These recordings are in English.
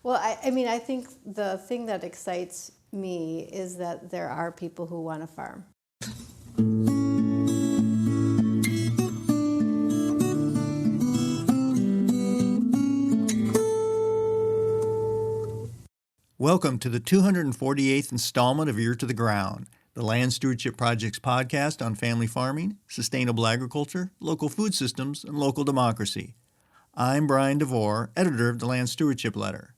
Well, I mean, I think the thing that excites me is that there are people who want to farm. Welcome to the 248th installment of Ear to the Ground, the Land Stewardship Project's podcast on family farming, sustainable agriculture, local food systems, and local democracy. I'm Brian DeVore, editor of the Land Stewardship Letter.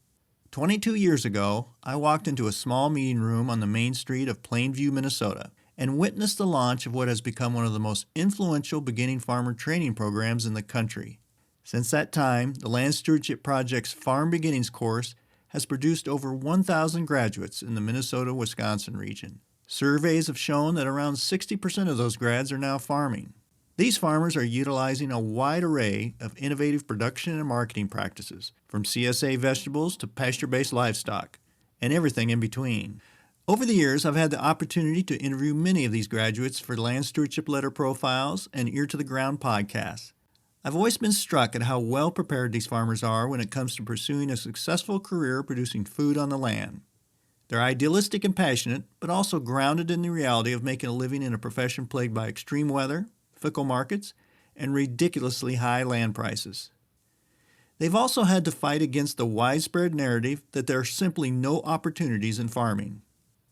22 years ago, I walked into a small meeting room on the main street of Plainview, Minnesota, and witnessed the launch of what has become one of the most influential beginning farmer training programs in the country. Since that time, the Land Stewardship Project's Farm Beginnings course has produced over 1,000 graduates in the Minnesota-Wisconsin region. Surveys have shown that around 60% of those grads are now farming. These farmers are utilizing a wide array of innovative production and marketing practices, from CSA vegetables to pasture-based livestock, and everything in between. Over the years, I've had the opportunity to interview many of these graduates for Land Stewardship Letter Profiles and Ear to the Ground podcasts. I've always been struck at how well prepared these farmers are when it comes to pursuing a successful career producing food on the land. They're idealistic and passionate, but also grounded in the reality of making a living in a profession plagued by extreme weather, fickle markets, and ridiculously high land prices. They've also had to fight against the widespread narrative that there are simply no opportunities in farming.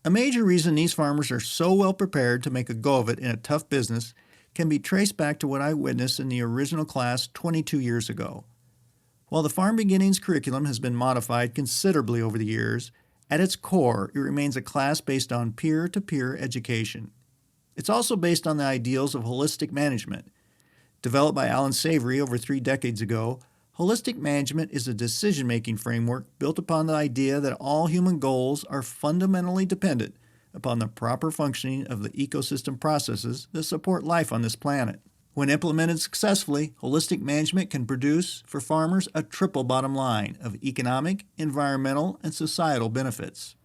A major reason these farmers are so well prepared to make a go of it in a tough business can be traced back to what I witnessed in the original class 22 years ago. While the Farm Beginnings curriculum has been modified considerably over the years, at its core, it remains a class based on peer-to-peer education. It's also based on the ideals of holistic management. Developed by Alan Savory over 3 decades ago, holistic management is a decision-making framework built upon the idea that all human goals are fundamentally dependent upon the proper functioning of the ecosystem processes that support life on this planet. When implemented successfully, holistic management can produce, for farmers, a triple bottom line of economic, environmental, and societal benefits.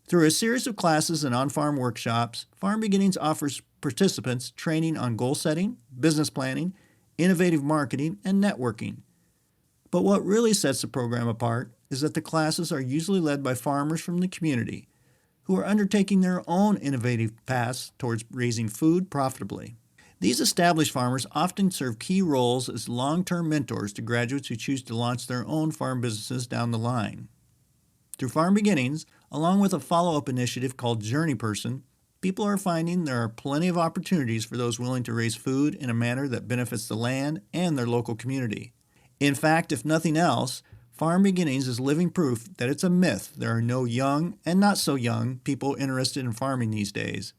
Through a series of classes and on-farm workshops, Farm Beginnings offers participants training on goal setting, business planning, innovative marketing, and networking. But what really sets the program apart is that the classes are usually led by farmers from the community, who are undertaking their own innovative paths towards raising food profitably. These established farmers often serve key roles as long-term mentors to graduates who choose to launch their own farm businesses down the line. Through Farm Beginnings, along with a follow-up initiative called Journey Person, people are finding there are plenty of opportunities for those willing to raise food in a manner that benefits the land and their local community. In fact, if nothing else, Farm Beginnings is living proof that it's a myth there are no young and not so young people interested in farming these days.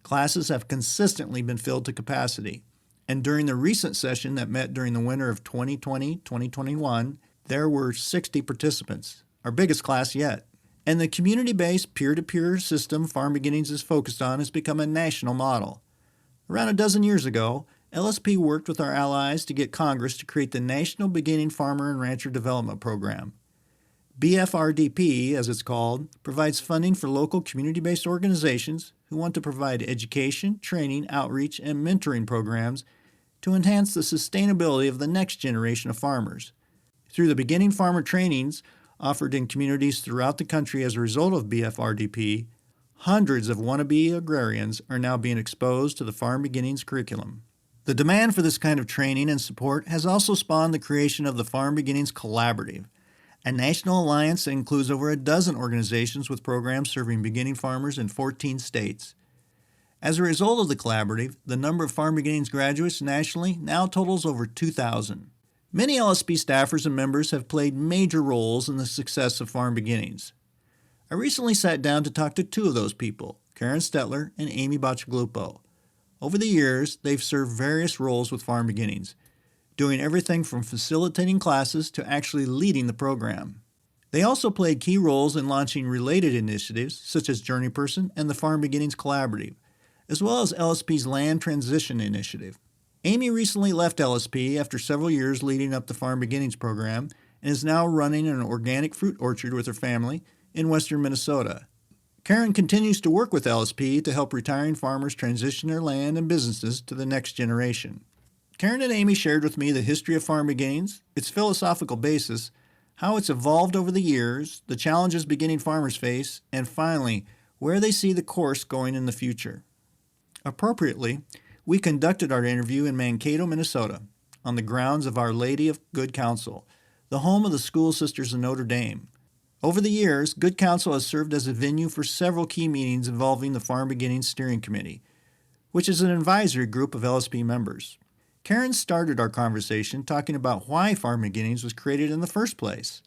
Classes have consistently been filled to capacity, and during the recent session that met during the winter of 2020-2021, there were 60 participants, our biggest class yet. And the community-based peer-to-peer system Farm Beginnings is focused on has become a national model. Around a dozen years ago, LSP worked with our allies to get Congress to create the National Beginning Farmer and Rancher Development Program. BFRDP, as it's called, provides funding for local community-based organizations who want to provide education, training, outreach, and mentoring programs to enhance the sustainability of the next generation of farmers. Through the beginning farmer trainings offered in communities throughout the country as a result of BFRDP, hundreds of wannabe agrarians are now being exposed to the Farm Beginnings curriculum. The demand for this kind of training and support has also spawned the creation of the Farm Beginnings Collaborative, a national alliance that includes over a dozen organizations with programs serving beginning farmers in 14 states. As a result of the collaborative, the number of Farm Beginnings graduates nationally now totals over 2,000. Many LSP staffers and members have played major roles in the success of Farm Beginnings. I recently sat down to talk to 2 of those people, Karen Stetler and Amy Bacigalupo. Over the years, they've served various roles with Farm Beginnings, doing everything from facilitating classes to actually leading the program. They also played key roles in launching related initiatives such as Journey Person and the Farm Beginnings Collaborative, as well as LSP's Land Transition Initiative. Amy recently left LSP after several years leading up the Farm Beginnings program and is now running an organic fruit orchard with her family in western Minnesota. Karen continues to work with LSP to help retiring farmers transition their land and businesses to the next generation. Karen and Amy shared with me the history of Farm Beginnings, its philosophical basis, how it's evolved over the years, the challenges beginning farmers face, and finally, where they see the course going in the future. Appropriately, we conducted our interview in Mankato, Minnesota, on the grounds of Our Lady of Good Counsel, the home of the School Sisters of Notre Dame. Over the years, Good Counsel has served as a venue for several key meetings involving the Farm Beginnings Steering Committee, which is an advisory group of LSP members. Karen started our conversation talking about why Farm Beginnings was created in the first place.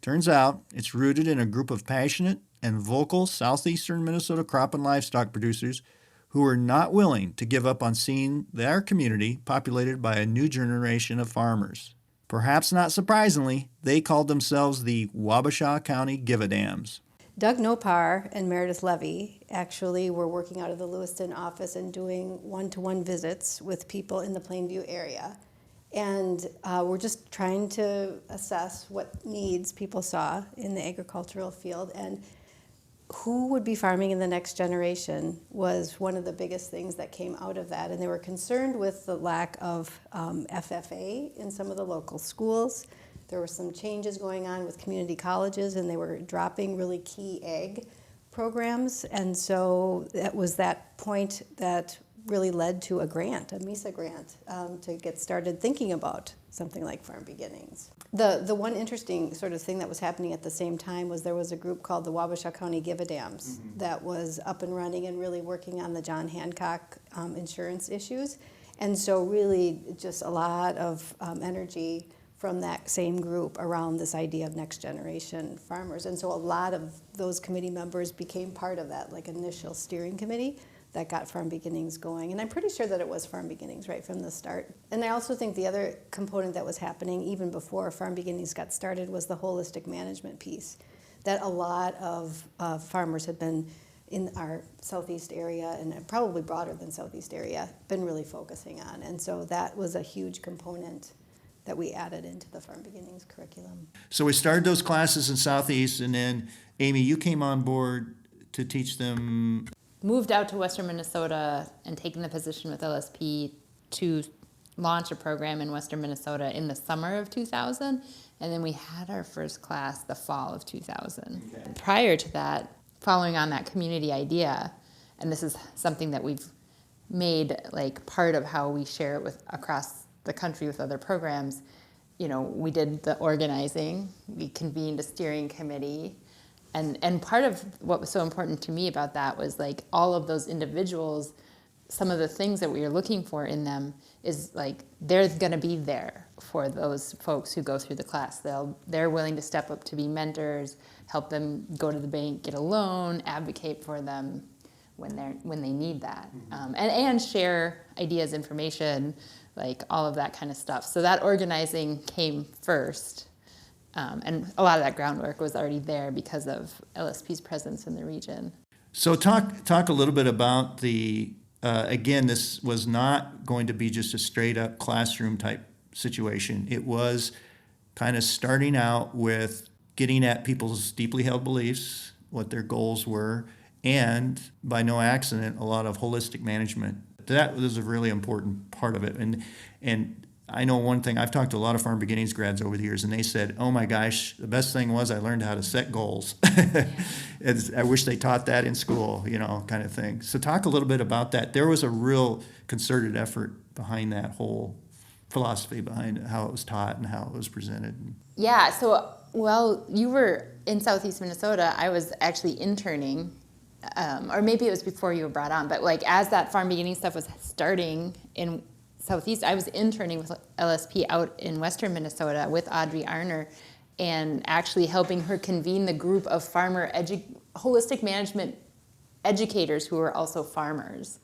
Turns out, it's rooted in a group of passionate and vocal southeastern Minnesota crop and livestock producers who are not willing to give up on seeing their community populated by a new generation of farmers. Perhaps not surprisingly, they called themselves the Wabasha County Give-A-Dams. Doug Nopar and Meredith Levy actually were working out of the Lewiston office and doing one-to-one visits with people in the Plainview area. And we're just trying to assess what needs people saw in the agricultural field, and who would be farming in the next generation was one of the biggest things that came out of that. And they were concerned with the lack of FFA in some of the local schools. There were some changes going on with community colleges, and they were dropping really key ag programs. And so that was that point that really led to a grant, a MESA grant, to get started thinking about something like Farm Beginnings. The one interesting sort of thing that was happening at the same time was there was a group called the Wabasha County Give-A-Dams that was up and running and really working on the John Hancock insurance issues. And so really just a lot of energy from that same group around this idea of next generation farmers. And so a lot of those committee members became part of that initial steering committee that got Farm Beginnings going. And I'm pretty sure that it was Farm Beginnings right from the start. And I also think the other component that was happening even before Farm Beginnings got started was the holistic management piece that a lot of farmers had been in our southeast area, and probably broader than southeast area, been really focusing on. And so that was a huge component that we added into the Farm Beginnings curriculum. So we started those classes in Southeast, and then, Amy, you came on board to teach them. Moved out to Western Minnesota and taken the position with LSP to launch a program in Western Minnesota in the summer of 2000, and then we had our first class the fall of 2000. Okay. Prior to that, following on that community idea, and this is something that we've made part of how we share it with across the country with other programs, we did the organizing, we convened a steering committee, and part of what was so important to me about that was all of those individuals, some of the things that we were looking for in them is they're going to be there for those folks who go through the class. They're willing to step up to be mentors, help them go to the bank, get a loan, advocate for them when they need that, and share ideas, information, all of that kind of stuff. So that organizing came first. And a lot of that groundwork was already there because of LSP's presence in the region. So talk a little bit about the, again, this was not going to be just a straight up classroom type situation. It was kind of starting out with getting at people's deeply held beliefs, what their goals were, and by no accident, a lot of holistic management. That was a really important part of it. And I know one thing, I've talked to a lot of Farm Beginnings grads over the years, and they said, oh my gosh, the best thing was I learned how to set goals. I wish they taught that in school, kind of thing. So talk a little bit about that. There was a real concerted effort behind that whole philosophy behind how it was taught and how it was presented. Yeah, so, you were in Southeast Minnesota. I was actually interning, or maybe it was before you were brought on, but as that Farm Beginning stuff was starting in Southeast, I was interning with LSP out in Western Minnesota with Audrey Arner and actually helping her convene the group of holistic management educators who were also farmers.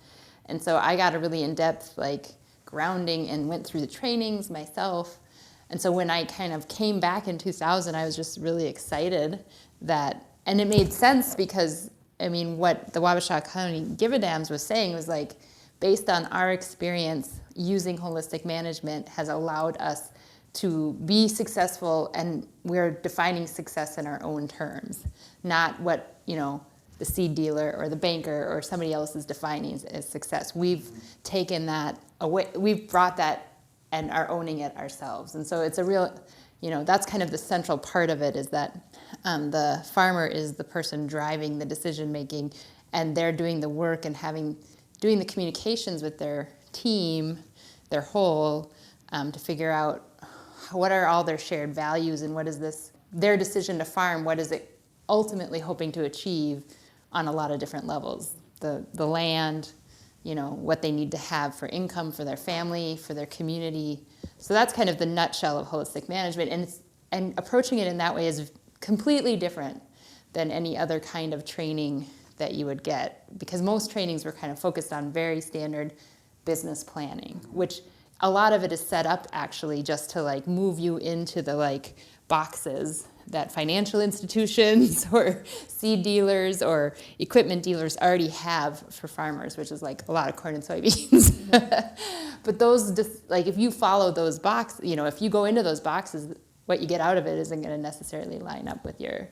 And so I got a really in-depth grounding and went through the trainings myself. And so when I kind of came back in 2000, I was just really excited and it made sense because, what the Wabasha County Give-A-Dams was saying was based on our experience, using holistic management has allowed us to be successful, and we're defining success in our own terms, not what the seed dealer or the banker or somebody else is defining as success. We've taken that away, we've brought that and are owning it ourselves. And so it's a real, that's kind of the central part of it, is that the farmer is the person driving the decision making, and they're doing the work and doing the communications with their team, their whole, to figure out what are all their shared values and what is their decision to farm, what is it ultimately hoping to achieve on a lot of different levels. The land, what they need to have for income, for their family, for their community. So that's kind of the nutshell of holistic management. And approaching it in that way is completely different than any other kind of training that you would get, because most trainings were kind of focused on very standard business planning, which a lot of it is set up actually just to move you into the boxes that financial institutions or seed dealers or equipment dealers already have for farmers, which is a lot of corn and soybeans. But those, if you follow those boxes, if you go into those boxes, what you get out of it isn't going to necessarily line up with your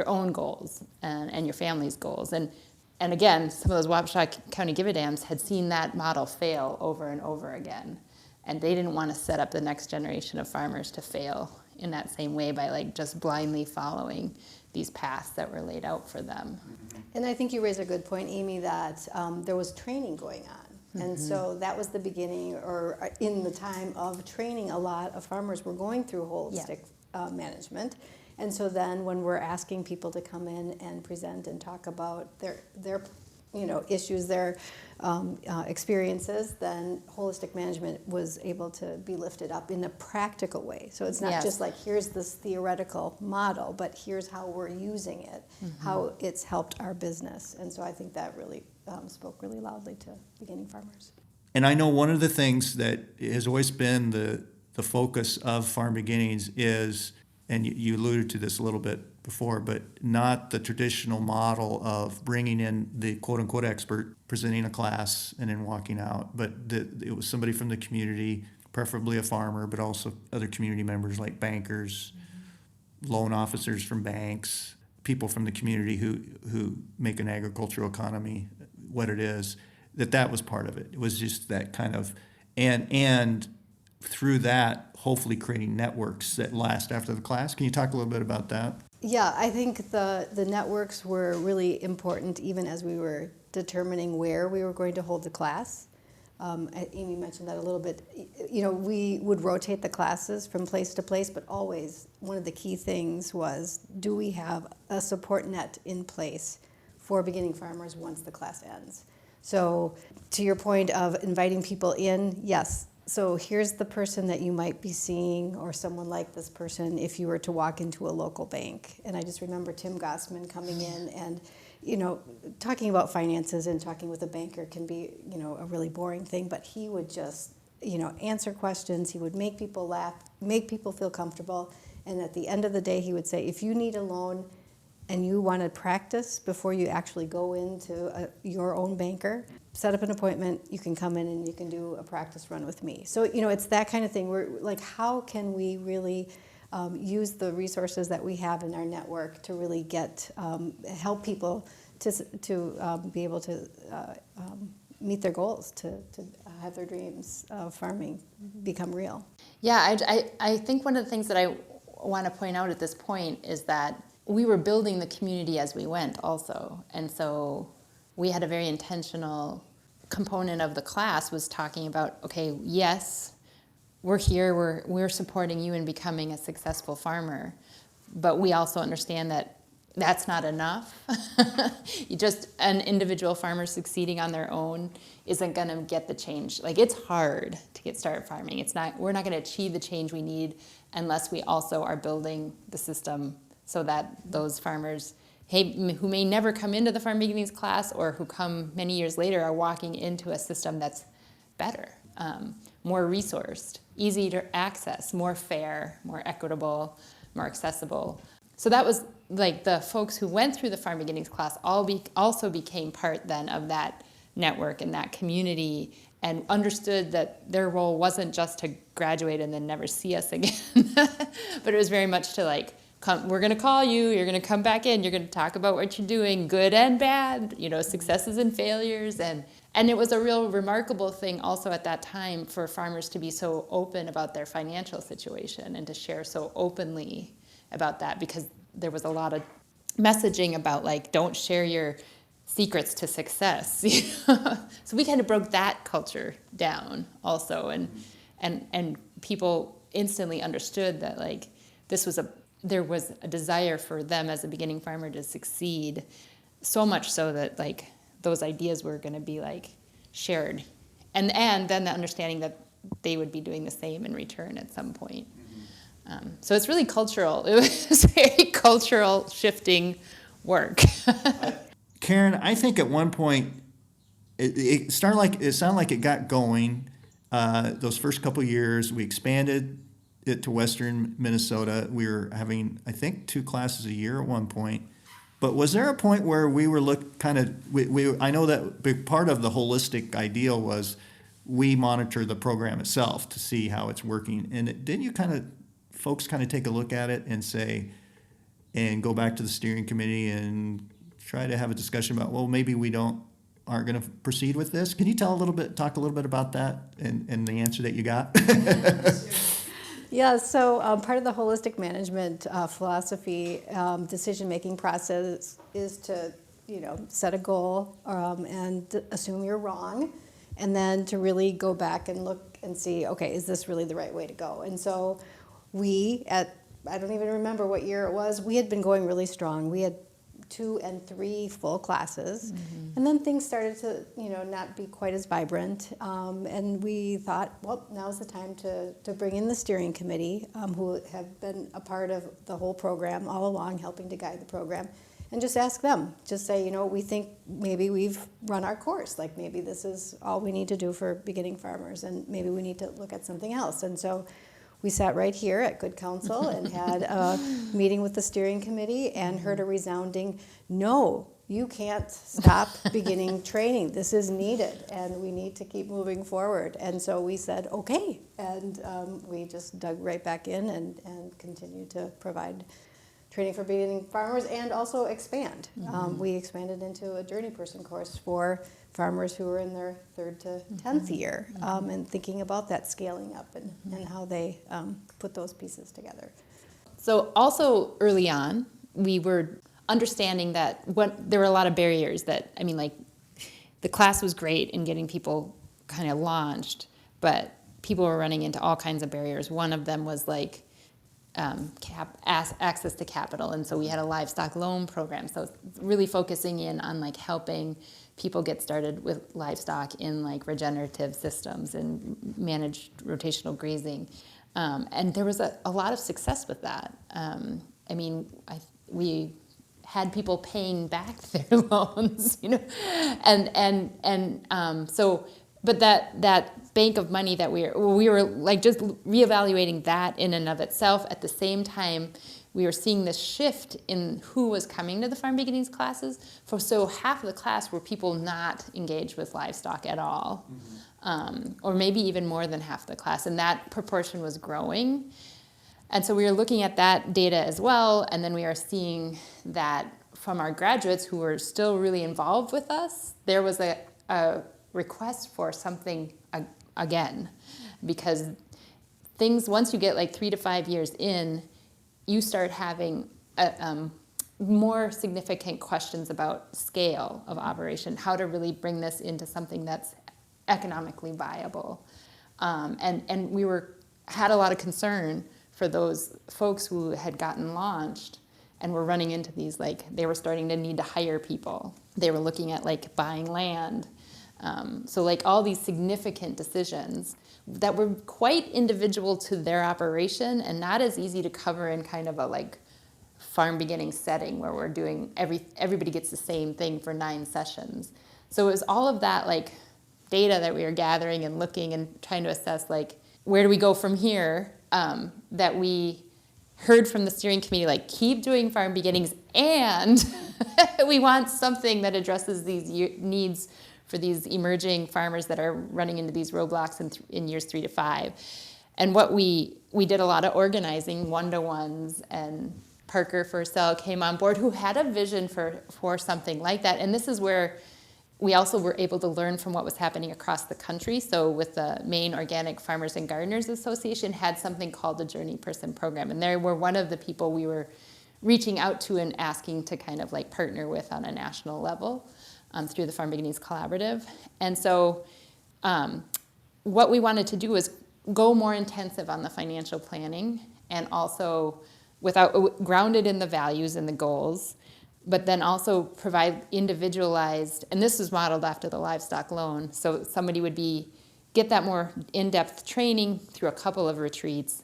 own goals and your family's goals. And again, some of those Waukesha County Give-A Dams had seen that model fail over and over again. And they didn't want to set up the next generation of farmers to fail in that same way by just blindly following these paths that were laid out for them. And I think you raise a good point, Amy, that there was training going on. And so that was the beginning, or in the time of training, a lot of farmers were going through holistic management. And so then when we're asking people to come in and present and talk about their issues, their experiences, then holistic management was able to be lifted up in a practical way. So it's not just here's this theoretical model, but here's how we're using it, how it's helped our business. And so I think that really spoke really loudly to beginning farmers. And I know one of the things that has always been the focus of Farm Beginnings is, and you alluded to this a little bit before, but not the traditional model of bringing in the quote-unquote expert, presenting a class, and then walking out. But it was somebody from the community, preferably a farmer, but also other community members like bankers, loan officers from banks, people from the community who make an agricultural economy what it is, that was part of it. It was just that kind of, and through that, hopefully creating networks that last after the class. Can you talk a little bit about that? Yeah, I think the networks were really important even as we were determining where we were going to hold the class. Amy mentioned that a little bit. We would rotate the classes from place to place, but always one of the key things was, do we have a support net in place for beginning farmers once the class ends? So to your point of inviting people in, yes. So here's the person that you might be seeing, or someone like this person, if you were to walk into a local bank. And I just remember Tim Gossman coming in and, talking about finances and talking with a banker can be, a really boring thing, but he would just, answer questions. He would make people laugh, make people feel comfortable. And at the end of the day, he would say, if you need a loan and you want to practice before you actually go into your own banker, set up an appointment, you can come in and you can do a practice run with me. So, it's that kind of thing. We're like, how can we really use the resources that we have in our network to really help people to be able to meet their goals, to have their dreams of farming become real. Yeah, I think one of the things that I want to point out at this point is that we were building the community as we went also. And so we had a very intentional component of the class was talking about, okay, yes, we're here, we're supporting you in becoming a successful farmer, but we also understand that that's not enough. Just an individual farmer succeeding on their own isn't going to get the change. It's hard to get started farming. We're not going to achieve the change we need unless we also are building the system so that those farmers who may never come into the Farm Beginnings class or who come many years later are walking into a system that's better, more resourced, easy to access, more fair, more equitable, more accessible. So that was the folks who went through the Farm Beginnings class also became part then of that network and that community, and understood that their role wasn't just to graduate and then never see us again, but it was very much to we're going to call you, you're going to come back in, you're going to talk about what you're doing, good and bad, successes and failures. And it was a real remarkable thing also at that time for farmers to be so open about their financial situation and to share so openly about that, because there was a lot of messaging about like, don't share your secrets to success. So we kind of broke that culture down also, and people instantly understood that like there was a desire for them as a beginning farmer to succeed, so much so that like those ideas were going to be like shared, and then the understanding that they would be doing the same in return at some point. So it's really cultural. It was very cultural shifting work. Karen, I think at one point it sounded like it got going. Those first couple of years, we expanded it to Western Minnesota. We were having, I think, 2 classes a year at one point. But was there a point where we were I know that big part of the holistic ideal was we monitor the program itself to see how it's working. And didn't you folks take a look at it and say, and go back to the steering committee and try to have a discussion about, well, maybe we aren't going to proceed with this? Can you talk a little bit about that and the answer that you got? Yeah, so part of the holistic management philosophy, decision-making process is to, set a goal and assume you're wrong, and then to really go back and look and see, okay, is this really the right way to go? And so I don't even remember what year it was, we had been going really strong. We had 2 and 3 full classes, and then things started to not be quite as vibrant, and we thought, well, now's the time to bring in the steering committee, who have been a part of the whole program all along, helping to guide the program, and just ask them, just say, we think maybe we've run our course, like maybe this is all we need to do for beginning farmers, and maybe we need to look at something else. And so we sat right here at Good Counsel and had a meeting with the steering committee and heard a resounding, no, you can't stop beginning training. This is needed, and we need to keep moving forward. And so we said, okay, and we just dug right back in and continued to provide training for beginning farmers and also expand. We expanded into a journey person course for farmers who are in their 3rd to 10th year, and thinking about that scaling up and how they put those pieces together. So also early on, we were understanding that there were a lot of barriers the class was great in getting people kind of launched, but people were running into all kinds of barriers. One of them was like access to capital, and so we had a livestock loan program. So really focusing in on like helping people get started with livestock in like regenerative systems and managed rotational grazing, and there was a lot of success with that. We had people paying back their loans, but that bank of money that we were like just reevaluating that in and of itself. At the same time, we were seeing this shift in who was coming to the Farm Beginnings classes. So half of the class were people not engaged with livestock at all, or maybe even more than half the class, and that proportion was growing. And so we were looking at that data as well, and then we are seeing that from our graduates who were still really involved with us, there was a request for something again, because things, once you get like 3 to 5 years in, you start having more significant questions about scale of operation, how to really bring this into something that's economically viable. And we had a lot of concern for those folks who had gotten launched and were running into these, like, they were starting to need to hire people. They were looking at like buying land. So like all these significant decisions that were quite individual to their operation and not as easy to cover in kind of a like farm beginning setting where we're doing everybody gets the same thing for 9 sessions. So it was all of that like data that we were gathering and looking and trying to assess like where do we go from here, that we heard from the steering committee, like keep doing farm beginnings and we want something that addresses these needs for these emerging farmers that are running into these roadblocks in years 3 to 5. And what we did a lot of organizing, one-to-ones, and Parker Purcell came on board, who had a vision for something like that. And this is where we also were able to learn from what was happening across the country. So with the Maine Organic Farmers and Gardeners Association had something called the Journey Person Program. And they were one of the people we were reaching out to and asking to kind of like partner with on a national level through the Farm Beginnings Collaborative. And so what we wanted to do was go more intensive on the financial planning and also grounded in the values and the goals, but then also provide individualized, and this was modeled after the livestock loan. So somebody would get that more in-depth training through a couple of retreats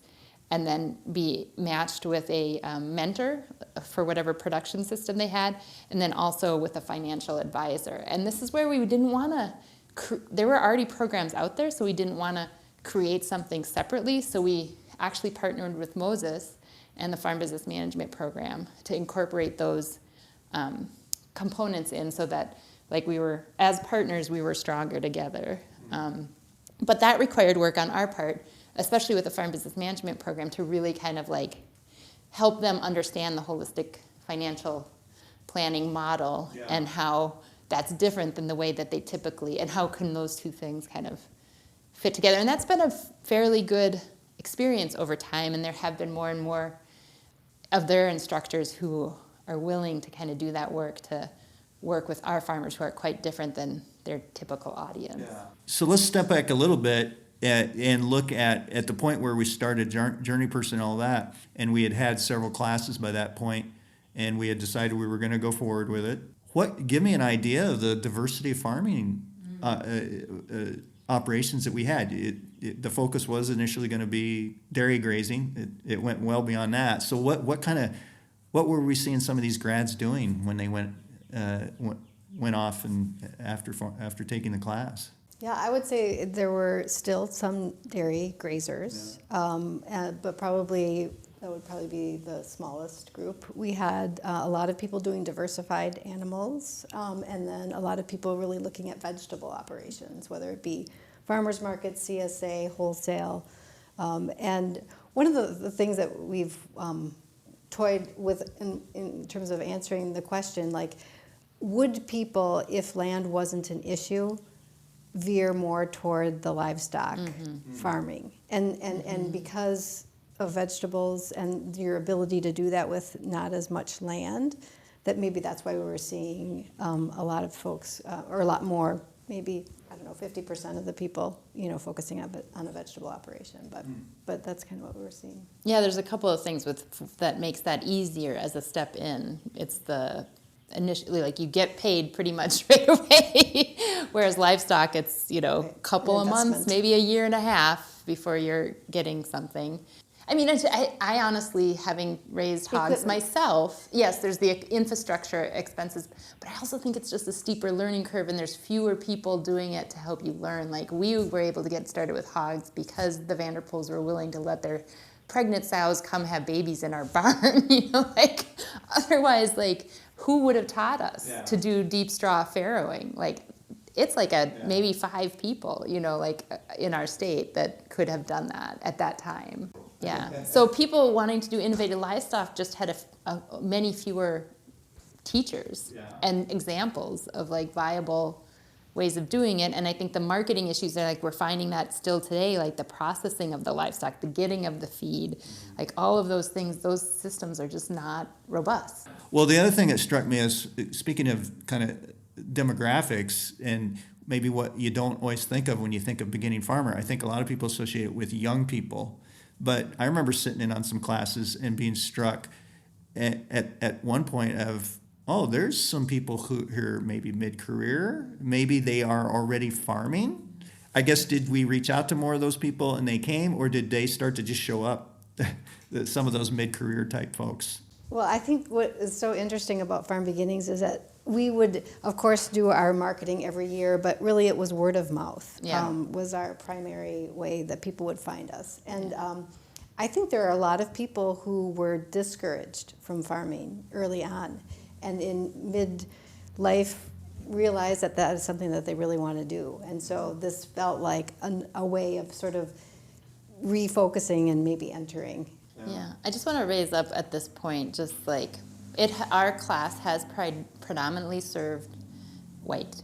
and then be matched with a mentor for whatever production system they had, and then also with a financial advisor. And this is where we didn't want to, there were already programs out there, so we didn't want to create something separately. So we actually partnered with Moses and the Farm Business Management Program to incorporate those components in so that like as partners, we were stronger together. But that required work on our part, especially with the Farm Business Management Program, to really kind of like help them understand the holistic financial planning model and how that's different than the way that they typically, and how can those two things kind of fit together. And that's been a fairly good experience over time, and there have been more and more of their instructors who are willing to kind of do that work, to work with our farmers who are quite different than their typical audience. So let's step back a little bit and look at the point where we started Journey Person and all that, and we had several classes by that point, and we had decided we were going to go forward with it. Give me an idea of the diversity of farming operations that we had. The focus was initially going to be dairy grazing. It went well beyond that. So what were we seeing some of these grads doing when they went off and after taking the class? Yeah, I would say there were still some dairy grazers, but that would probably be the smallest group. We had a lot of people doing diversified animals, and then a lot of people really looking at vegetable operations, whether it be farmers markets, CSA, wholesale. And one of the things that we've toyed with in terms of answering the question, like, would people, if land wasn't an issue, veer more toward the livestock farming? And because of vegetables and your ability to do that with not as much land, that maybe that's why we were seeing a lot of folks, or a lot more, maybe, I don't know, 50% of the people, focusing on a vegetable operation. But that's kind of what we were seeing. Yeah, there's a couple of things that makes that easier as a step in. It's initially, like, you get paid pretty much right away, whereas livestock, it's, couple of months, maybe a year and a half before you're getting something. I mean, I honestly, having raised hogs myself, yes, there's the infrastructure expenses, but I also think it's just a steeper learning curve, and there's fewer people doing it to help you learn. Like, we were able to get started with hogs because the Vanderpools were willing to let their pregnant sows come have babies in our barn, otherwise, like, who would have taught us to do deep straw farrowing? Like, it's like maybe 5 people, like in our state that could have done that at that time. Yeah. So people wanting to do innovative livestock just had many fewer teachers and examples of like viable ways of doing it. And I think the marketing issues are like, we're finding that still today, like the processing of the livestock, the getting of the feed, like all of those things, those systems are just not robust. Well, the other thing that struck me is, speaking of kind of demographics and maybe what you don't always think of when you think of beginning farmer, I think a lot of people associate it with young people. But I remember sitting in on some classes and being struck at one point of, there's some people who are maybe mid-career, maybe they are already farming. I guess, did we reach out to more of those people and they came, or did they start to just show up, some of those mid-career type folks? Well, I think what is so interesting about Farm Beginnings is that we would, of course, do our marketing every year, but really it was word of mouth was our primary way that people would find us. And I think there are a lot of people who were discouraged from farming early on, and in midlife realized that that is something that they really want to do. And so this felt like a way of sort of refocusing and maybe entering Yeah, I just want to raise up at this point, just like our class has predominantly served white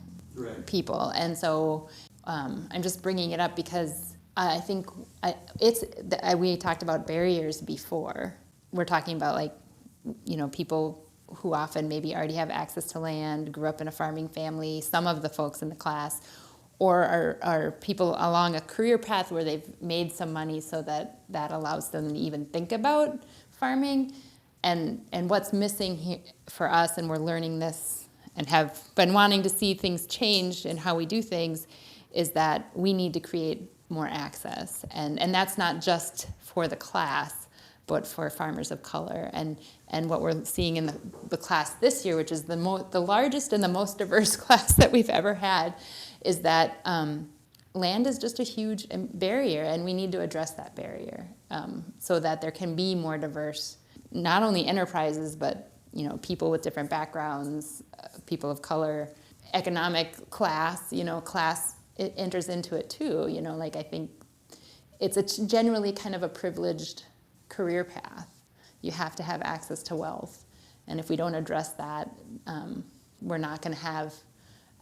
people, and so I'm just bringing it up because I think we talked about barriers before. We're talking about like, people who often maybe already have access to land, grew up in a farming family, some of the folks in the class, or are people along a career path where they've made some money so that allows them to even think about farming. And what's missing here for us, and we're learning this and have been wanting to see things change in how we do things, is that we need to create more access. And that's not just for the class, but for farmers of color. And what we're seeing in the class this year, which is the largest and the most diverse class that we've ever had, is that land is just a huge barrier, and we need to address that barrier so that there can be more diverse, not only enterprises, but people with different backgrounds, people of color, economic class. Class it enters into it too. Like I think it's generally kind of a privileged career path. You have to have access to wealth, and if we don't address that, we're not going to have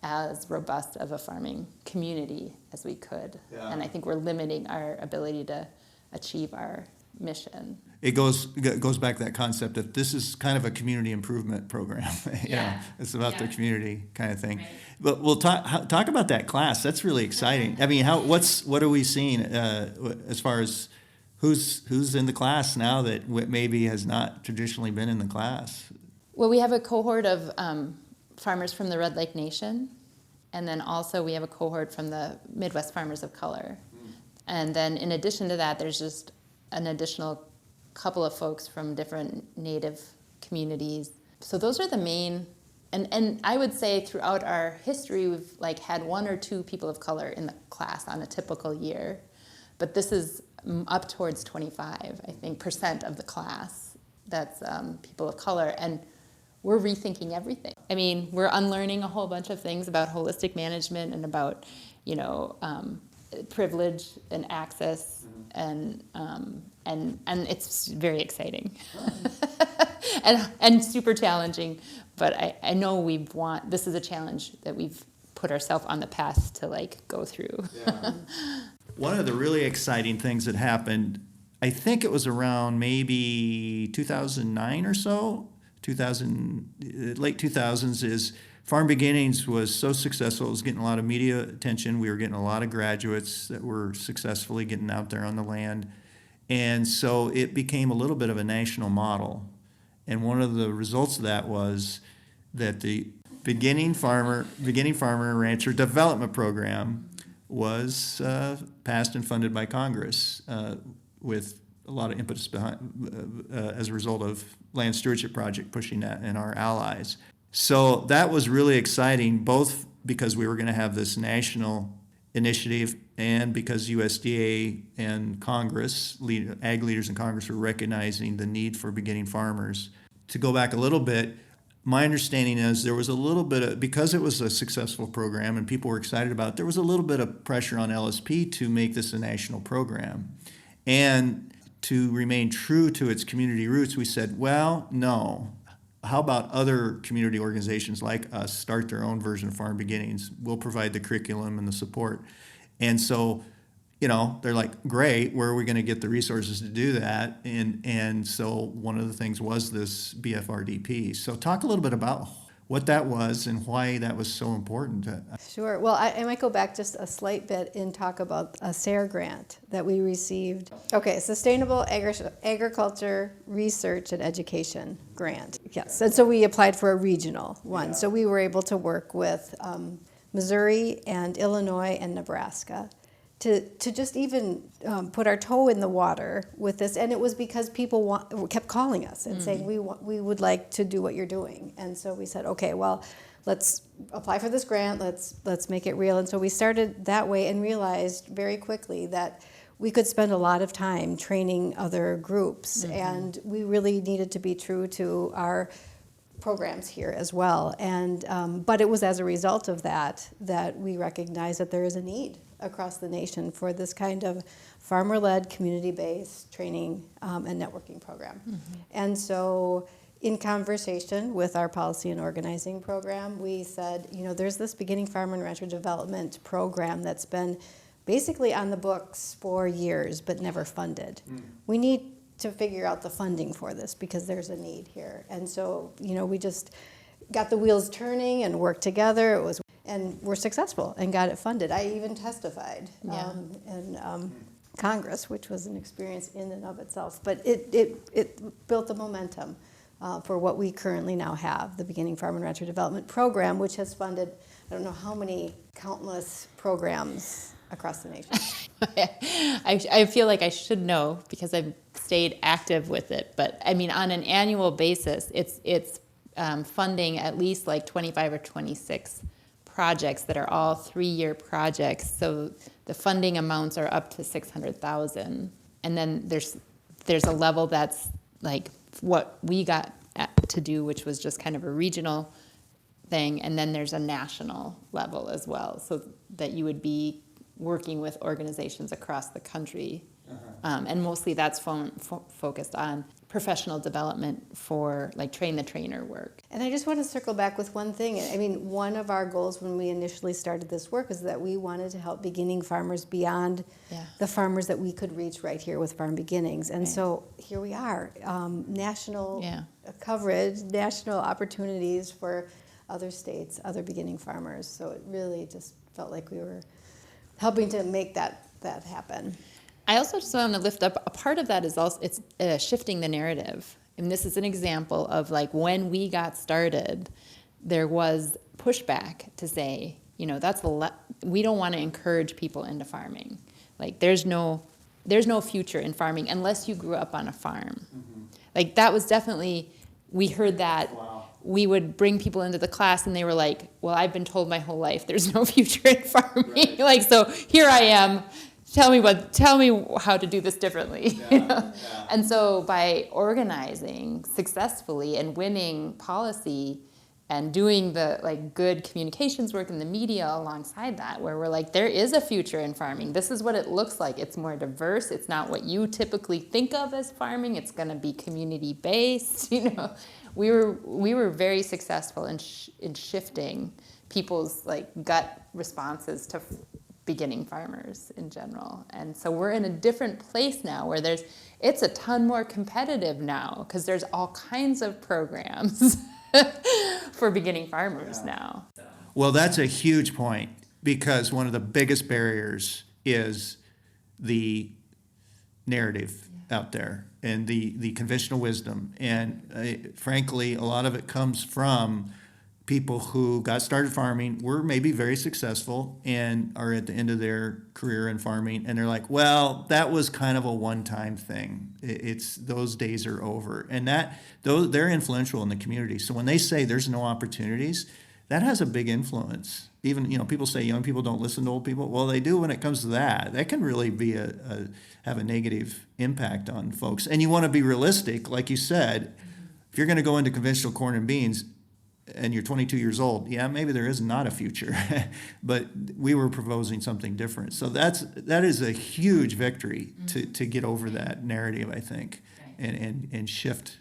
as robust of a farming community as we could. Yeah. And I think we're limiting our ability to achieve our mission. It goes back to that concept that this is kind of a community improvement program. It's about the community kind of thing. Right. But we'll talk about that class. That's really exciting. I mean, what are we seeing as far as who's in the class now that maybe has not traditionally been in the class? Well, we have a cohort of farmers from the Red Lake Nation, and then also we have a cohort from the Midwest Farmers of Color. And then in addition to that, there's just an additional couple of folks from different Native communities. So those are the main, and I would say throughout our history, we've like had 1 or 2 people of color in the class on a typical year. But this is up towards 25, I think, % of the class that's people of color. And we're rethinking everything. I mean, we're unlearning a whole bunch of things about holistic management and about, privilege and access, and it's very exciting, and super challenging. But I know this is a challenge that we've put ourselves on the path to go through. Yeah. One of the really exciting things that happened, I think it was around maybe 2009 or so. Late 2000s, is Farm Beginnings was so successful. It was getting a lot of media attention. We were getting a lot of graduates that were successfully getting out there on the land. And so it became a little bit of a national model. And one of the results of that was that the Beginning Farmer and Rancher Development Program was passed and funded by Congress with a lot of impetus behind as a result of Land Stewardship Project pushing that and our allies. So that was really exciting, both because we were going to have this national initiative and because USDA and Congress, ag leaders in Congress, were recognizing the need for beginning farmers. To go back a little bit, my understanding is there was a little bit of, because it was a successful program and people were excited about it, there was a little bit of pressure on LSP to make this a national program. And to remain true to its community roots, we said, well, no. How about other community organizations like us start their own version of Farm Beginnings? We'll provide the curriculum and the support. And so, they're like, great, where are we going to get the resources to do that? And so one of the things was this BFRDP. So talk a little bit about what that was and why that was so important. Sure. Well, I might go back just a slight bit and talk about a SARE grant that we received. Okay, Sustainable Agriculture Research and Education Grant. Yes, and so we applied for a regional one. Yeah. So we were able to work with Missouri and Illinois and Nebraska to just even put our toe in the water with this. And it was because people kept calling us and saying, we would like to do what you're doing. And so we said, okay, well, let's apply for this grant, let's make it real. And so we started that way and realized very quickly that we could spend a lot of time training other groups, and we really needed to be true to our programs here as well. And but it was as a result of that we recognized that there is a need across the nation for this kind of farmer-led, community-based training and networking program. And so in conversation with our policy and organizing program, we said, there's this Beginning Farmer and Rancher Development program that's been basically on the books for years but never funded. We need to figure out the funding for this because there's a need here. And so, we just got the wheels turning and worked together. And we're successful and got it funded. I even testified in Congress, which was an experience in and of itself. But it built the momentum for what we currently now have, the Beginning Farm and Rancher Development Program, which has funded, I don't know how many countless programs across the nation. I feel like I should know because I've stayed active with it. But I mean, on an annual basis, it's funding at least like 25 or 26 projects that are all 3-year projects. So the funding amounts are up to $600,000. And then there's a level that's like what we got to do, which was just kind of a regional thing. And then there's a national level as well, so that you would be working with organizations across the country. And mostly that's focused on professional development for like train the trainer work. And I just want to circle back with one thing. I mean, one of our goals when we initially started this work is that we wanted to help beginning farmers beyond the farmers that we could reach right here with Farm Beginnings. And so here we are, national coverage, national opportunities for other states, other beginning farmers. So it really just felt like we were helping to make that happen. I also just want to lift up, a part of that is also, it's shifting the narrative. And this is an example of like when we got started, there was pushback to say, we don't want to encourage people into farming. Like there's no future in farming unless you grew up on a farm. Like that was definitely, we heard that. We would bring people into the class and they were like, well, I've been told my whole life there's no future in farming. Like, so here I am. Tell me how to do this differently. And so by organizing successfully and winning policy and doing the like good communications work in the media alongside that, where we're like, there is a future in farming. This is what it looks like. It's more diverse. It's not what you typically think of as farming. It's going to be community based. We were very successful in shifting people's like gut responses to beginning farmers in general. And so we're in a different place now where it's a ton more competitive now because there's all kinds of programs for beginning farmers now. Well, that's a huge point because one of the biggest barriers is the narrative out there and the conventional wisdom. And frankly, a lot of it comes from people who got started farming, were maybe very successful and are at the end of their career in farming, and they're like, well, that was kind of a one-time thing. It's those days are over. And they're influential in the community. So when they say there's no opportunities, that has a big influence. Even, people say young people don't listen to old people. Well, they do when it comes to that. That can really be have a negative impact on folks. And you want to be realistic, like you said. If you're going to go into conventional corn and beans, and you're 22 years old, maybe there is not a future, but we were proposing something different. So that is a huge victory to get over that narrative, I think, and shift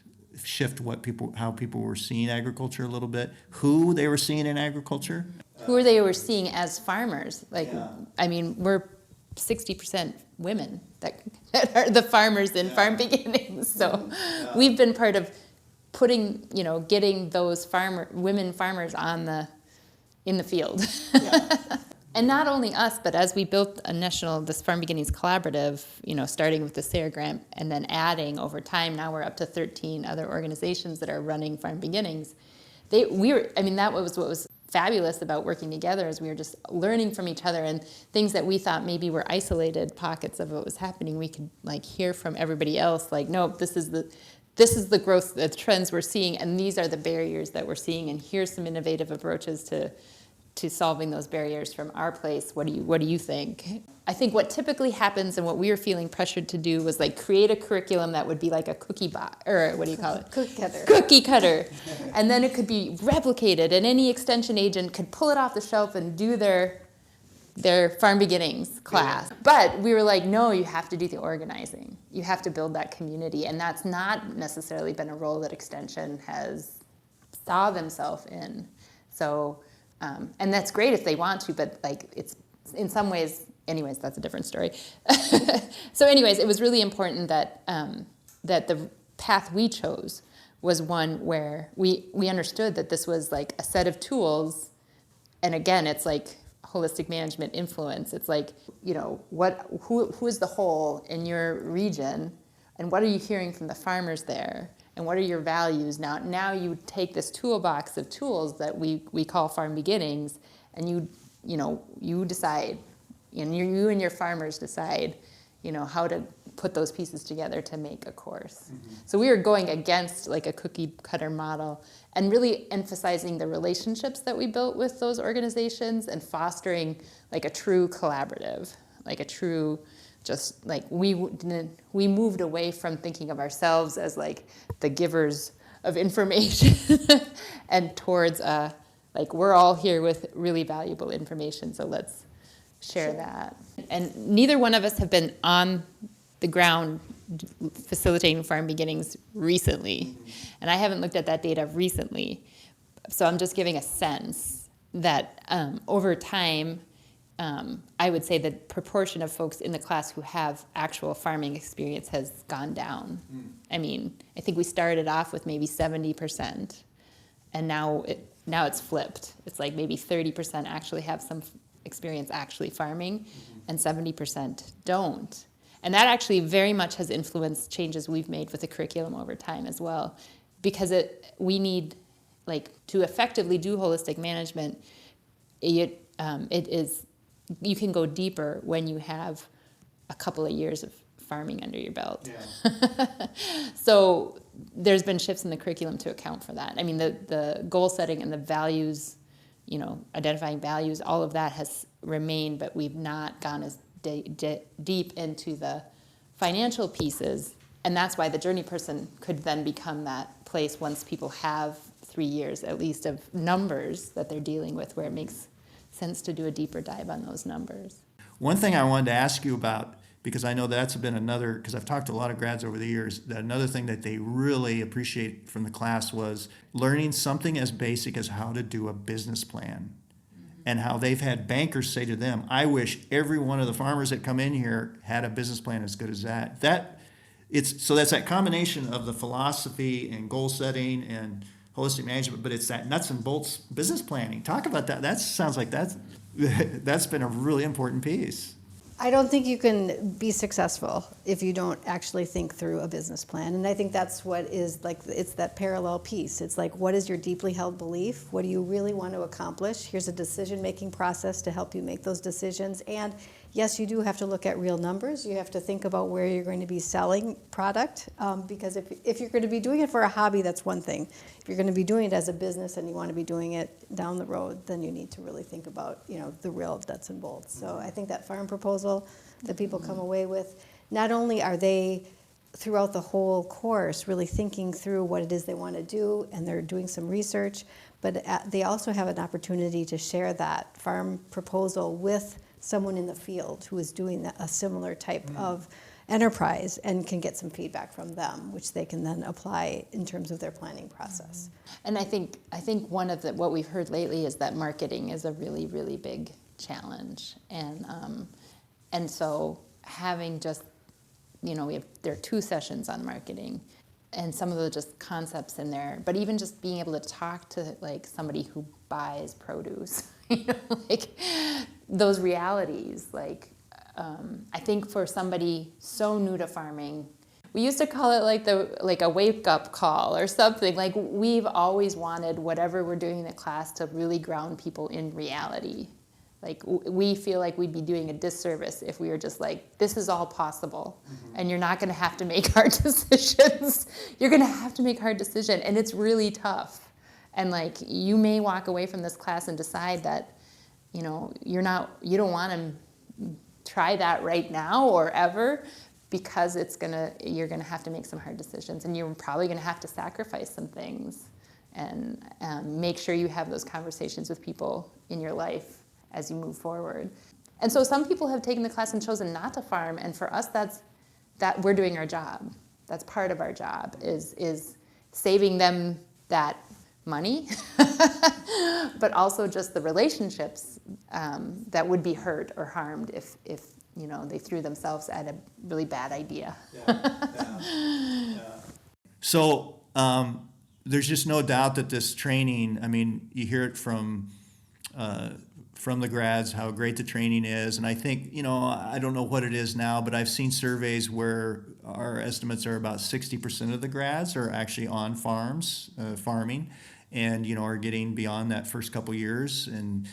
how people were seeing agriculture a little bit, who they were seeing in agriculture, who they were seeing as farmers. I mean, we're 60% women that are the farmers in Farm Beginnings. So we've been part of getting those women farmers in the field. And not only us, but as we built this Farm Beginnings Collaborative, starting with the SARE grant and then adding over time, now we're up to 13 other organizations that are running Farm Beginnings. That was what was fabulous about working together, is we were just learning from each other, and things that we thought maybe were isolated pockets of what was happening, we could hear from everybody else, nope, this is the growth, the trends we're seeing, and these are the barriers that we're seeing, and here's some innovative approaches to solving those barriers from our place. What do you think? I think what typically happens and what we were feeling pressured to do was create a curriculum that would be like a cookie or what do you call it? Cookie cutter. And then it could be replicated, and any extension agent could pull it off the shelf and do their their Farm Beginnings class. But we were like, no, you have to do the organizing. You have to build that community. And that's not necessarily been a role that Extension has saw themselves in. So, and that's great if they want to, but like it's in some ways, anyways, that's a different story. So anyways, it was really important that, that the path we chose was one where we understood that this was like a set of tools. And again, it's like holistic management influence. It's like, you know, who is the whole in your region, and what are you hearing from the farmers there, and what are your values? Now you take this toolbox of tools that we call Farm Beginnings, and you decide, and you and your farmers decide, you know, how to put those pieces together to make a course. Mm-hmm. So we were going against like a cookie cutter model and really emphasizing the relationships that we built with those organizations and fostering like a true collaborative, like a true, just like we moved away from thinking of ourselves as like the givers of information and towards like we're all here with really valuable information, so let's share that. And neither one of us have been on the ground facilitating Farm Beginnings recently. And I haven't looked at that data recently. So I'm just giving a sense that over time, I would say the proportion of folks in the class who have actual farming experience has gone down. I mean, I think we started off with maybe 70%, and now it's flipped. It's like maybe 30% actually have some experience actually farming, and 70% don't. And that actually very much has influenced changes we've made with the curriculum over time as well, because we need, like, to effectively do holistic management, it is, you can go deeper when you have a couple of years of farming under your belt. Yeah. So there's been shifts in the curriculum to account for that. I mean, the goal setting and the values, you know, identifying values, all of that has remained, but we've not gone as deep into the financial pieces. And that's why the journey person could then become that place once people have 3 years at least of numbers that they're dealing with, where it makes sense to do a deeper dive on those numbers. One thing I wanted to ask you about, because I know that's been another, because I've talked to a lot of grads over the years, that another thing that they really appreciate from the class was learning something as basic as how to do a business plan. And how they've had bankers say to them, I wish every one of the farmers that come in here had a business plan as good as that. So that's that combination of the philosophy and goal setting and holistic management, but it's that nuts and bolts business planning. Talk about that. That sounds like that's been a really important piece. I don't think you can be successful if you don't actually think through a business plan. And I think that's what is like, it's that parallel piece. It's like, what is your deeply held belief? What do you really want to accomplish? Here's a decision-making process to help you make those decisions. And yes, you do have to look at real numbers. You have to think about where you're going to be selling product. Because if you're going to be doing it for a hobby, that's one thing. If you're going to be doing it as a business and you want to be doing it down the road, then you need to really think about, you know, the real nuts and bolts. So I think that farm proposal that people come away with, not only are they throughout the whole course really thinking through what it is they want to do, and they're doing some research, but they also have an opportunity to share that farm proposal with someone in the field who is doing a similar type of enterprise and can get some feedback from them, which they can then apply in terms of their planning process. And I think one of what we've heard lately is that marketing is a really, really big challenge. And so having just, you know, there are 2 sessions on marketing, and some of the just concepts in there, but even just being able to talk to like somebody who buys produce, you know, like those realities, like I think for somebody so new to farming, we used to call it like a wake-up call or something. Like, we've always wanted whatever we're doing in the class to really ground people in reality. Like, we feel like we'd be doing a disservice if we were just like, this is all possible, and you're not going to have to make hard decisions. You're going to have to make hard decisions, and it's really tough. And like, you may walk away from this class and decide that, you know, you don't want to try that right now or ever, because you're gonna have to make some hard decisions, and you're probably gonna have to sacrifice some things, and make sure you have those conversations with people in your life as you move forward. And so some people have taken the class and chosen not to farm, and for us, that we're doing our job. That's part of our job is saving them that money, but also just the relationships that would be hurt or harmed if they threw themselves at a really bad idea. So there's just no doubt that this training, I mean, you hear it from the grads how great the training is, and I think, I don't know what it is now, but I've seen surveys where our estimates are about 60% of the grads are actually on farms, farming, and are getting beyond that first couple years and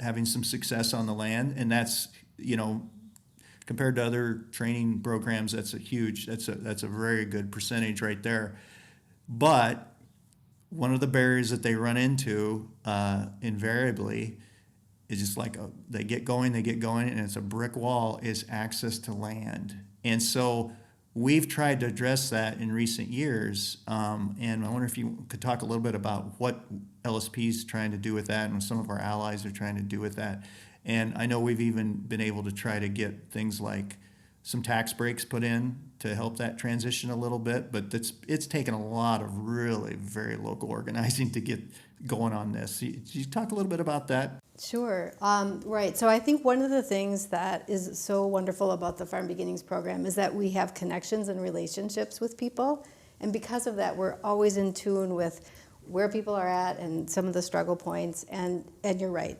having some success on the land, and that's compared to other training programs, that's a very good percentage right there. But one of the barriers that they run into invariably is just like they get going, and it's a brick wall, is access to land. And so we've tried to address that in recent years, and I wonder if you could talk a little bit about what LSP is trying to do with that and what some of our allies are trying to do with that. And I know we've even been able to try to get things like some tax breaks put in to help that transition a little bit, but it's taken a lot of really very local organizing to get going on this. Could you talk a little bit about that? Sure. Right. So I think one of the things that is so wonderful about the Farm Beginnings program is that we have connections and relationships with people. And because of that, we're always in tune with where people are at and some of the struggle points. And you're right,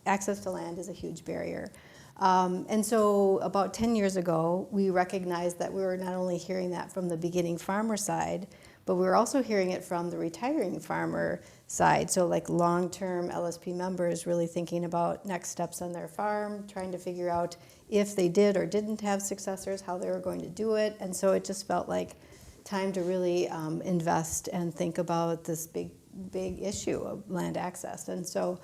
access to land is a huge barrier. And so about 10 years ago, we recognized that we were not only hearing that from the beginning farmer side, but we were also hearing it from the retiring farmer side. So like long-term LSP members really thinking about next steps on their farm, trying to figure out if they did or didn't have successors, how they were going to do it. And so it just felt like time to really invest and think about this big issue of land access. And so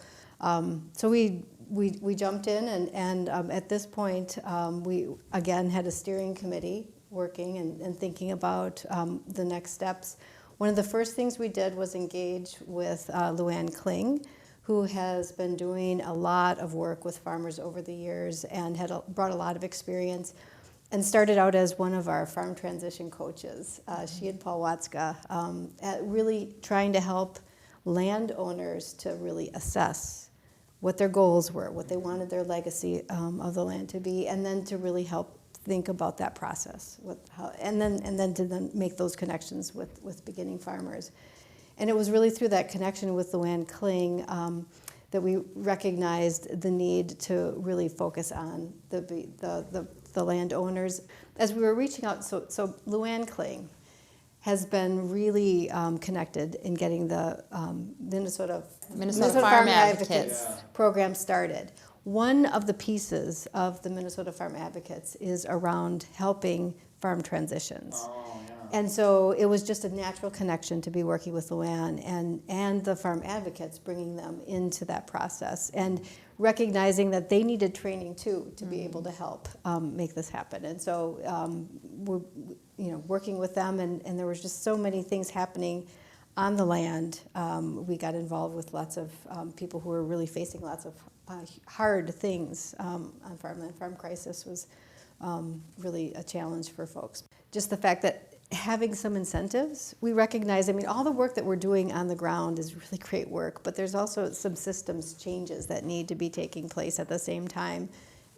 we jumped in, and at this point, we again had a steering committee working and thinking about the next steps. One of the first things we did was engage with Luann Kling, who has been doing a lot of work with farmers over the years and had brought a lot of experience, and started out as one of our farm transition coaches. She and Paul Watzka, at really trying to help landowners to really assess what their goals were, what they wanted their legacy of the land to be, and then to really help think about that process, and then to make those connections with beginning farmers. And it was really through that connection with Luann Kling that we recognized the need to really focus on the landowners. As we were reaching out, so Luann Kling has been really connected in getting the Minnesota Farm Advocates program started. One of the pieces of the Minnesota Farm Advocates is around helping farm transitions. Oh, yeah. And so it was just a natural connection to be working with Luann and the Farm Advocates, bringing them into that process and recognizing that they needed training too to be able to help make this happen. And so we're working with them, and there was just so many things happening on the land. We got involved with lots of people who were really facing lots of hard things on farmland. Farm crisis was really a challenge for folks. Just the fact that having some incentives, we recognize, all the work that we're doing on the ground is really great work, but there's also some systems changes that need to be taking place at the same time.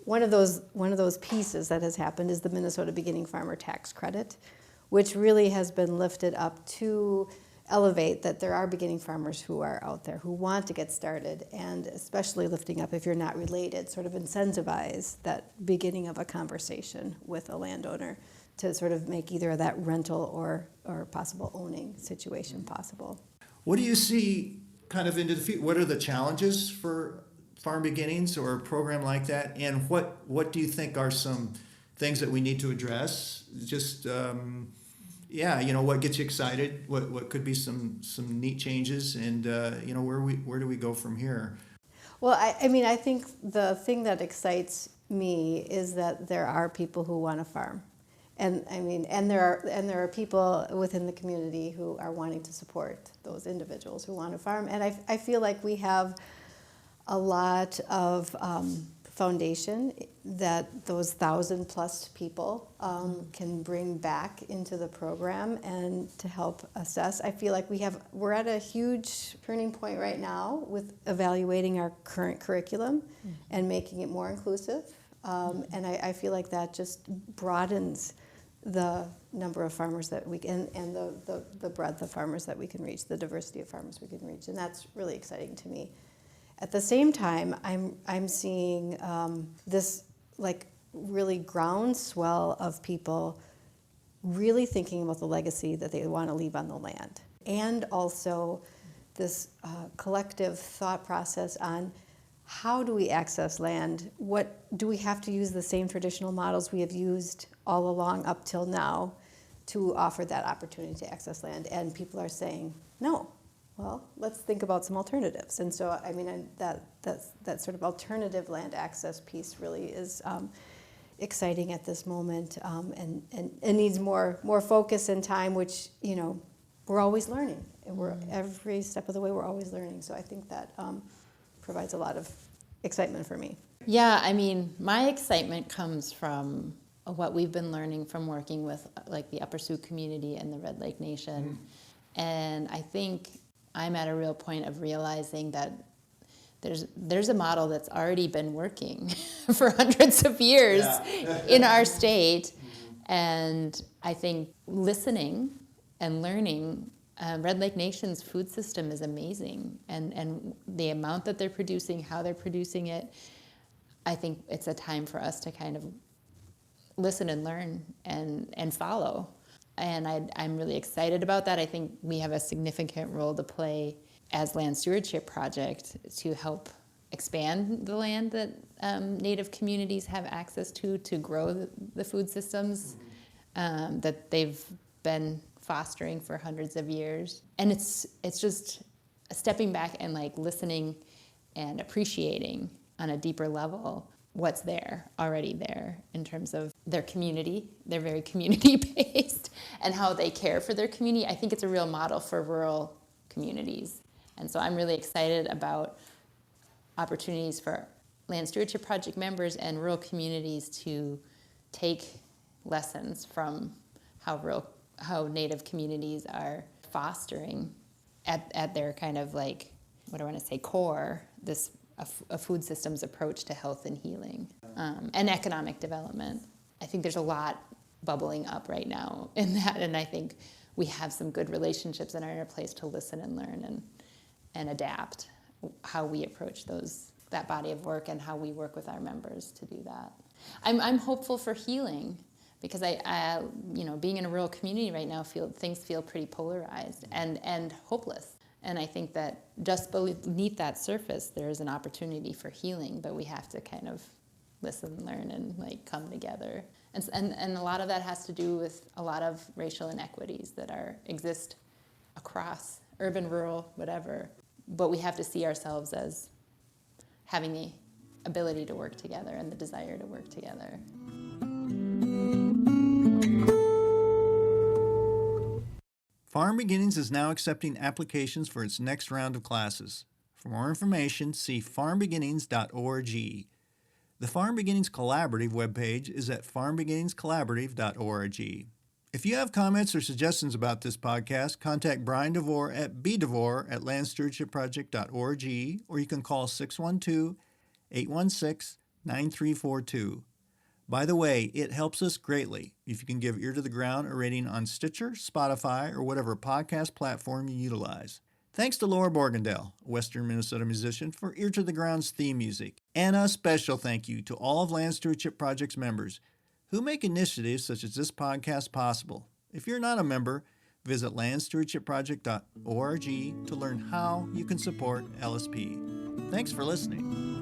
One of those pieces that has happened is the Minnesota Beginning Farmer Tax Credit, which really has been lifted up to elevate that there are beginning farmers who are out there who want to get started, and especially lifting up, if you're not related, sort of incentivize that beginning of a conversation with a landowner to sort of make either that rental or possible owning situation possible. What do you see kind of into the future? What are the challenges for Farm Beginnings or a program like that? And what do you think are some things that we need to address? Just, what gets you excited? What could be some neat changes? And, where do we go from here? Well, I think the thing that excites me is that there are people who want to farm. And there are people within the community who are wanting to support those individuals who want to farm. And I feel like we have a lot of foundation that those 1,000+ people can bring back into the program and to help assess. I feel like we're at a huge turning point right now with evaluating our current curriculum and making it more inclusive. And I feel like that just broadens the number of farmers that we can, and the breadth of farmers that we can reach, the diversity of farmers we can reach, and that's really exciting to me. At the same time, I'm seeing this like really groundswell of people really thinking about the legacy that they want to leave on the land, and also this collective thought process on how do we access land? What do we have to use the same traditional models we have used all along up till now to offer that opportunity to access land? And people are saying no. Well, let's think about some alternatives. And so, I mean, that sort of alternative land access piece really is exciting at this moment, and needs more focus and time, which, you know, we're always learning. And every step of the way, we're always learning. So I think that provides a lot of excitement for me. Yeah, I mean, my excitement comes from what we've been learning from working with like the Upper Sioux community and the Red Lake Nation. And I think I'm at a real point of realizing that there's a model that's already been working for hundreds of years in our state. And I think listening and learning, Red Lake Nation's food system is amazing. And the amount that they're producing, how they're producing it, I think it's a time for us to kind of listen and learn and follow. And I'm really excited about that. I think we have a significant role to play as Land Stewardship Project to help expand the land that Native communities have access to grow the food systems that they've been fostering for hundreds of years. And it's just stepping back and like listening and appreciating on a deeper level what's already there in terms of their community. They're very community-based, and how they care for their community. I think it's a real model for rural communities. And so I'm really excited about opportunities for Land Stewardship Project members and rural communities to take lessons from how Native communities are fostering at their kind of like, what do I want to say, core, this a food systems approach to health and healing and economic development. I think there's a lot bubbling up right now in that, and I think we have some good relationships and are in a place to listen and learn and adapt how we approach that body of work and how we work with our members to do that. I'm hopeful for healing, because I being in a rural community right now, things feel pretty polarized and hopeless. And I think that just beneath that surface, there is an opportunity for healing, but we have to kind of listen, learn, and like come together. And a lot of that has to do with a lot of racial inequities that exist across urban, rural, whatever. But we have to see ourselves as having the ability to work together and the desire to work together. Farm Beginnings is now accepting applications for its next round of classes. For more information, see farmbeginnings.org. The Farm Beginnings Collaborative webpage is at farmbeginningscollaborative.org. If you have comments or suggestions about this podcast, contact Brian DeVore at bdevore@landstewardshipproject.org, or you can call 612-816-9342. By the way, it helps us greatly if you can give Ear to the Ground a rating on Stitcher, Spotify, or whatever podcast platform you utilize. Thanks to Laura Borgendale, a Western Minnesota musician, for Ear to the Ground's theme music. And a special thank you to all of Land Stewardship Project's members who make initiatives such as this podcast possible. If you're not a member, visit landstewardshipproject.org to learn how you can support LSP. Thanks for listening.